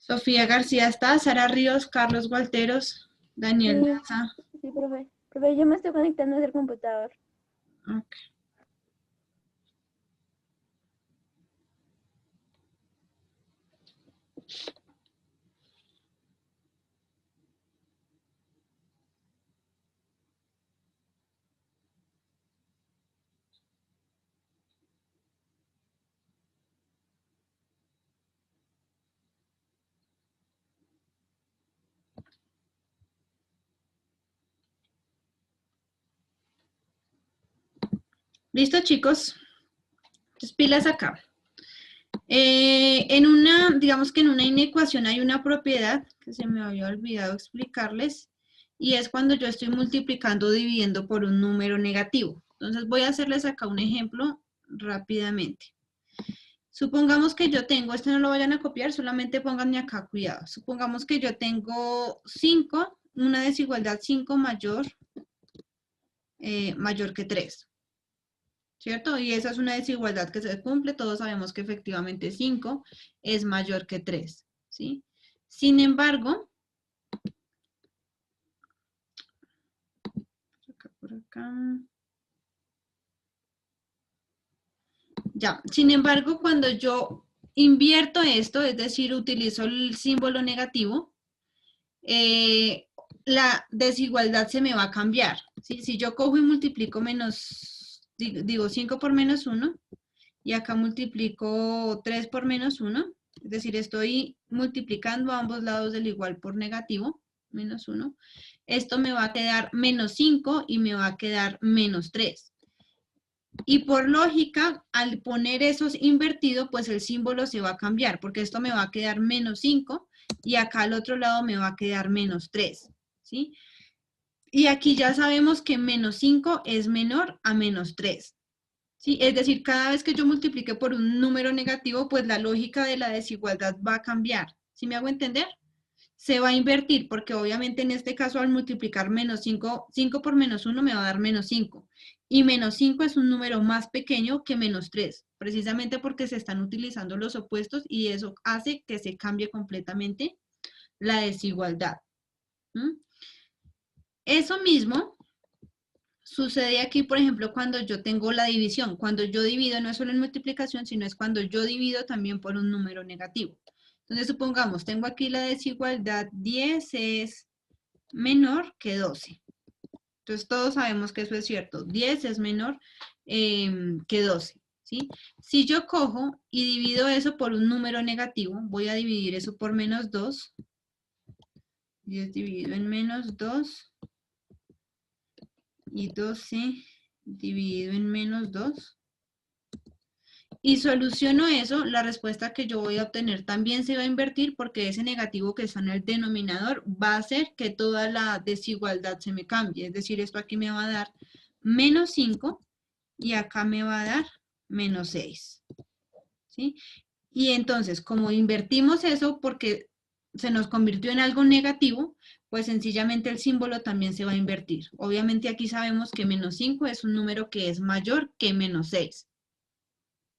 Sofía García está, Sara Ríos, Carlos Gualteros, Daniel Sí, Maza. sí, profe. Profe, yo me estoy conectando desde el computador. Ok. ¿Listo, chicos? Entonces, pilas acá. Digamos que en una inecuación hay una propiedad que se me había olvidado explicarles, y es cuando yo estoy multiplicando o dividiendo por un número negativo. Entonces voy a hacerles acá un ejemplo rápidamente. Supongamos que yo tengo, este no lo vayan a copiar, solamente pónganme acá cuidado. Supongamos que yo tengo 5, una desigualdad 5 mayor que 3. ¿Cierto? Y esa es una desigualdad que se cumple, todos sabemos que efectivamente 5 es mayor que 3, ¿sí? Sin embargo, por acá, ya, sin embargo, cuando yo invierto esto, es decir, utilizo el símbolo negativo, la desigualdad se me va a cambiar, ¿sí? Si yo cojo y multiplico digo 5 por menos 1, y acá multiplico 3 por menos 1, es decir, estoy multiplicando a ambos lados del igual por negativo, menos 1. Esto me va a quedar menos 5 y me va a quedar menos 3. Y por lógica, al poner esos invertidos, pues el símbolo se va a cambiar, porque esto me va a quedar menos 5 y acá al otro lado me va a quedar menos 3, ¿sí? Y aquí ya sabemos que menos 5 es menor a menos 3. ¿Sí? Es decir, cada vez que yo multiplique por un número negativo, pues la lógica de la desigualdad va a cambiar. ¿Sí me hago entender? Se va a invertir, porque obviamente en este caso al multiplicar menos 5, 5 por menos 1 me va a dar menos 5. Y menos 5 es un número más pequeño que menos 3, precisamente porque se están utilizando los opuestos y eso hace que se cambie completamente la desigualdad. ¿Mm? Eso mismo sucede aquí, por ejemplo, cuando yo tengo la división. Cuando yo divido no es solo en multiplicación, sino es cuando yo divido también por un número negativo. Entonces, supongamos, tengo aquí la desigualdad 10 es menor que 12. Entonces, todos sabemos que eso es cierto. 10 es menor que 12. ¿Sí? Si yo cojo y divido eso por un número negativo, voy a dividir eso por menos 2. 10 dividido en menos 2 y 12 dividido en menos 2. Y soluciono eso, la respuesta que yo voy a obtener también se va a invertir, porque ese negativo que está en el denominador va a hacer que toda la desigualdad se me cambie. Es decir, esto aquí me va a dar menos 5 y acá me va a dar menos 6. ¿Sí? Y entonces, como invertimos eso porque se nos convirtió en algo negativo, pues sencillamente el símbolo también se va a invertir. Obviamente aquí sabemos que menos 5 es un número que es mayor que menos 6.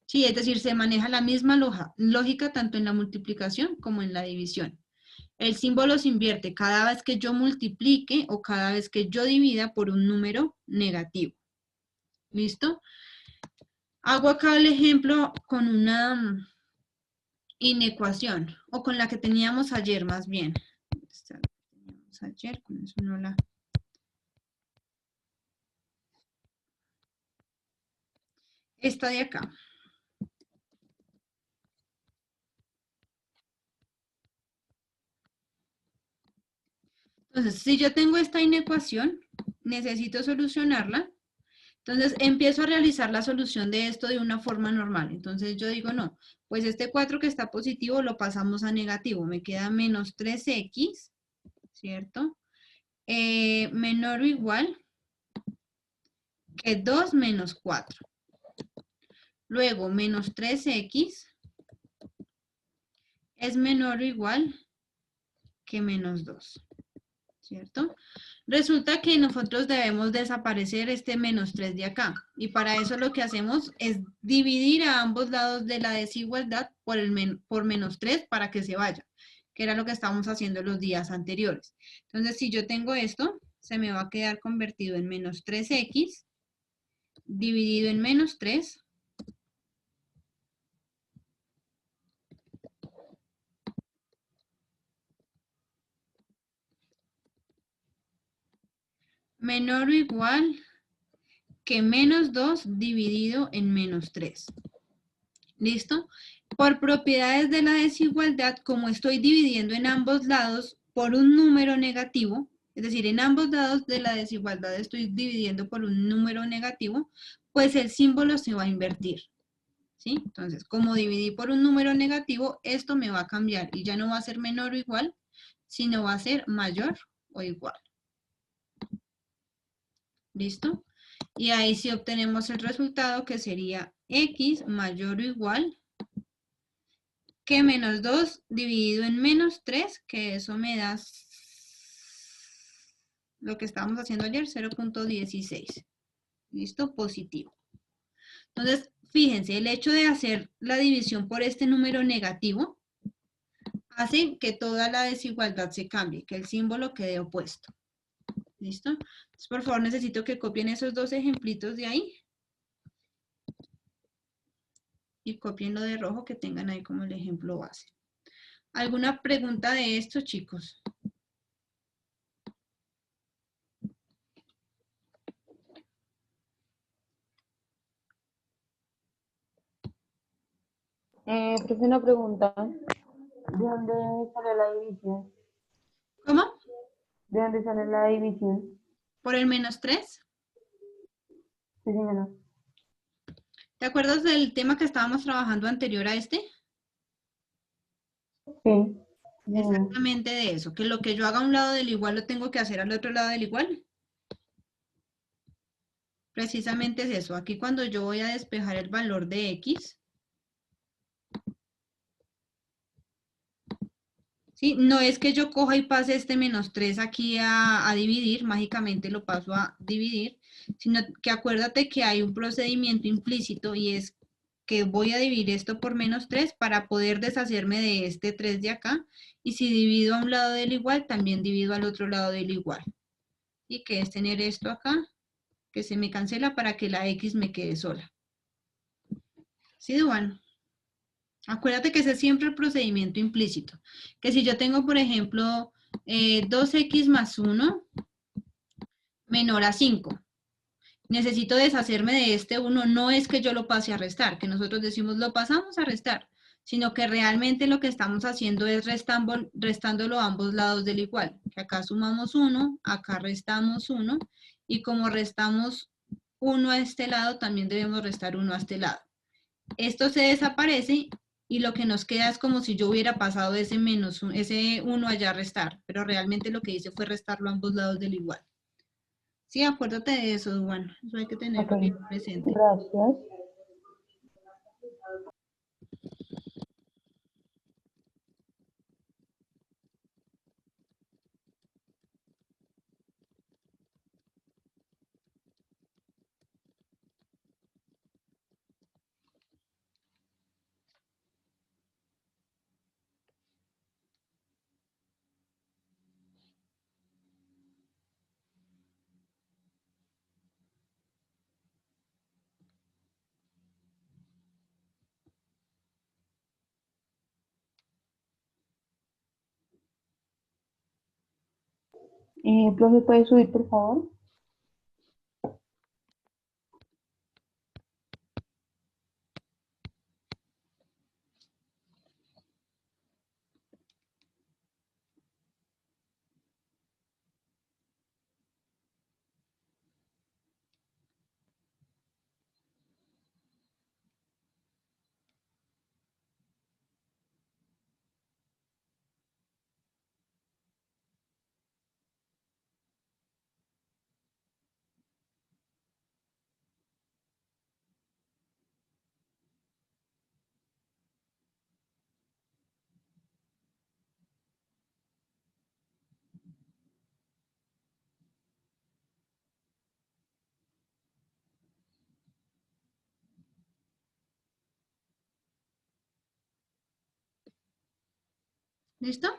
Sí, es decir, se maneja la misma lógica tanto en la multiplicación como en la división. El símbolo se invierte cada vez que yo multiplique o cada vez que yo divida por un número negativo. ¿Listo? Hago acá el ejemplo con una inecuación, o con la que teníamos ayer más bien. Esta la que teníamos ayer, con eso no la... Esta de acá. Entonces, si yo tengo esta inecuación, necesito solucionarla. Entonces, empiezo a realizar la solución de esto de una forma normal. Entonces, yo digo, no, pues este 4 que está positivo lo pasamos a negativo. Me queda menos 3x, ¿cierto? Menor o igual que 2 menos 4. Luego, menos 3x es menor o igual que menos 2, ¿cierto? Resulta que nosotros debemos desaparecer este menos 3 de acá. Y para eso lo que hacemos es dividir a ambos lados de la desigualdad por menos 3 para que se vaya. que era lo que estábamos haciendo los días anteriores. Entonces, si yo tengo esto, se me va a quedar convertido en menos 3x dividido en menos 3 menor o igual que menos 2 dividido en menos 3. ¿Listo? Por propiedades de la desigualdad, como estoy dividiendo en ambos lados por un número negativo, es decir, en ambos lados de la desigualdad estoy dividiendo por un número negativo, pues el símbolo se va a invertir. ¿Sí? Entonces, como dividí por un número negativo, esto me va a cambiar y ya no va a ser menor o igual, sino va a ser mayor o igual. ¿Listo? Y ahí sí obtenemos el resultado que sería x mayor o igual que menos 2 dividido en menos 3, que eso me da lo que estábamos haciendo ayer, 0.16. ¿Listo? Positivo. Entonces, fíjense, el hecho de hacer la división por este número negativo hace que toda la desigualdad se cambie, que el símbolo quede opuesto. ¿Listo? Entonces, por favor, necesito que copien esos dos ejemplitos de ahí. Y copien lo de rojo que tengan ahí como el ejemplo base. ¿Alguna pregunta de esto, chicos? Profe, una pregunta. ¿De dónde sale la división? ¿Cómo? ¿De dónde sale la división? ¿Por el menos 3? Sí, señora. ¿Te acuerdas del tema que estábamos trabajando anterior a este? Sí, señora. Exactamente de eso, que lo que yo haga a un lado del igual lo tengo que hacer al otro lado del igual. Precisamente es eso. Aquí cuando yo voy a despejar el valor de x, ¿sí? No es que yo coja y pase este menos 3 aquí a dividir, mágicamente lo paso a dividir, sino que acuérdate que hay un procedimiento implícito y es que voy a dividir esto por menos 3 para poder deshacerme de este 3 de acá. Y si divido a un lado del igual, también divido al otro lado del igual. Y que es tener esto acá, que se me cancela para que la x me quede sola. ¿Sí, Duan? Acuérdate que ese es siempre el procedimiento implícito. Que si yo tengo, por ejemplo, 2x más 1 menor a 5. Necesito deshacerme de este 1. No es que yo lo pase a restar, que nosotros decimos lo pasamos a restar, sino que realmente lo que estamos haciendo es restándolo a ambos lados del igual. Que acá sumamos 1, acá restamos 1, y como restamos 1 a este lado, también debemos restar 1 a este lado. Esto se desaparece y lo que nos queda es como si yo hubiera pasado ese 1 allá a restar, pero realmente lo que hice fue restarlo a ambos lados del igual. Sí, acuérdate de eso, Duan. Eso hay que Ok, tenerlo bien presente. gracias. Profe, ¿puede subir, por favor? ¿Listo?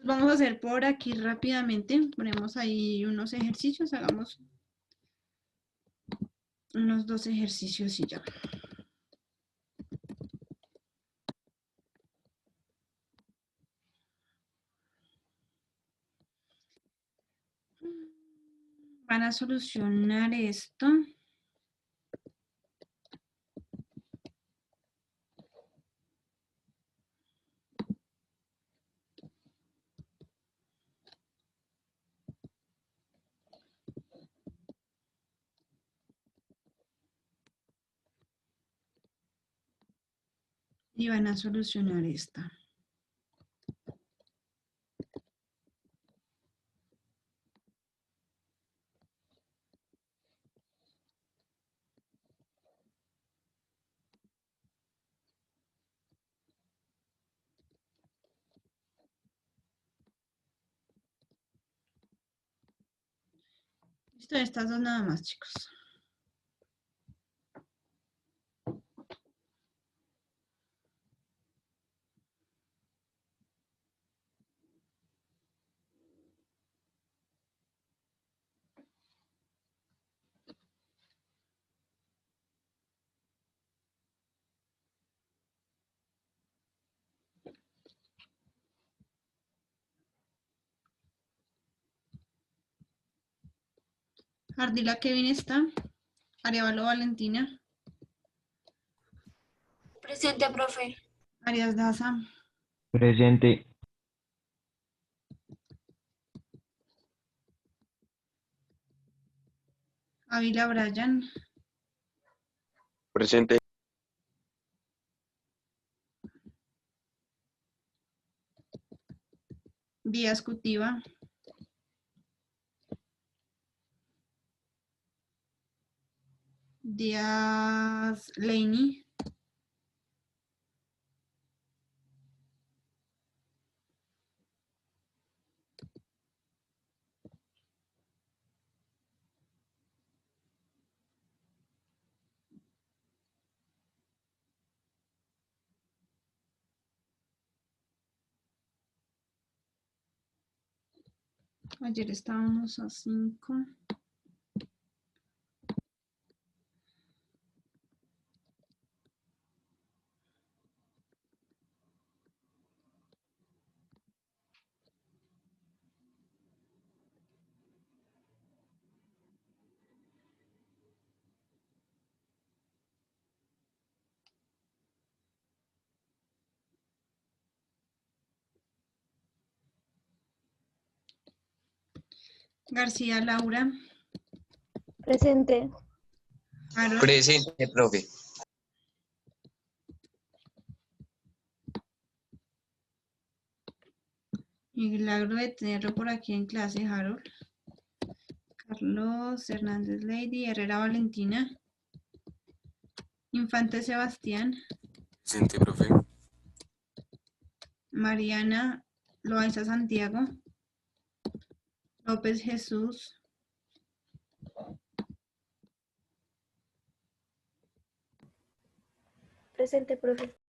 Vamos a hacer por aquí rápidamente. Ponemos ahí unos ejercicios. Hagamos unos 2 ejercicios y ya. Van a solucionar esto. Y van a solucionar esta. Listo, estas dos nada más, chicos. Ardila Kevin está. Arevalo Valentina. Presente, profe. Arias Daza. Presente. Ávila Brian. Presente. Díaz Cutiva. Díaz Laney. Ayer estábamos a 5. García Laura. Presente. Harold. Presente, profe. Milagro de tenerlo por aquí en clase, Harold. Carlos Hernández Lady. Herrera Valentina. Infante Sebastián. Presente, profe. Mariana Loaiza Santiago. López Jesús. Presente, profe.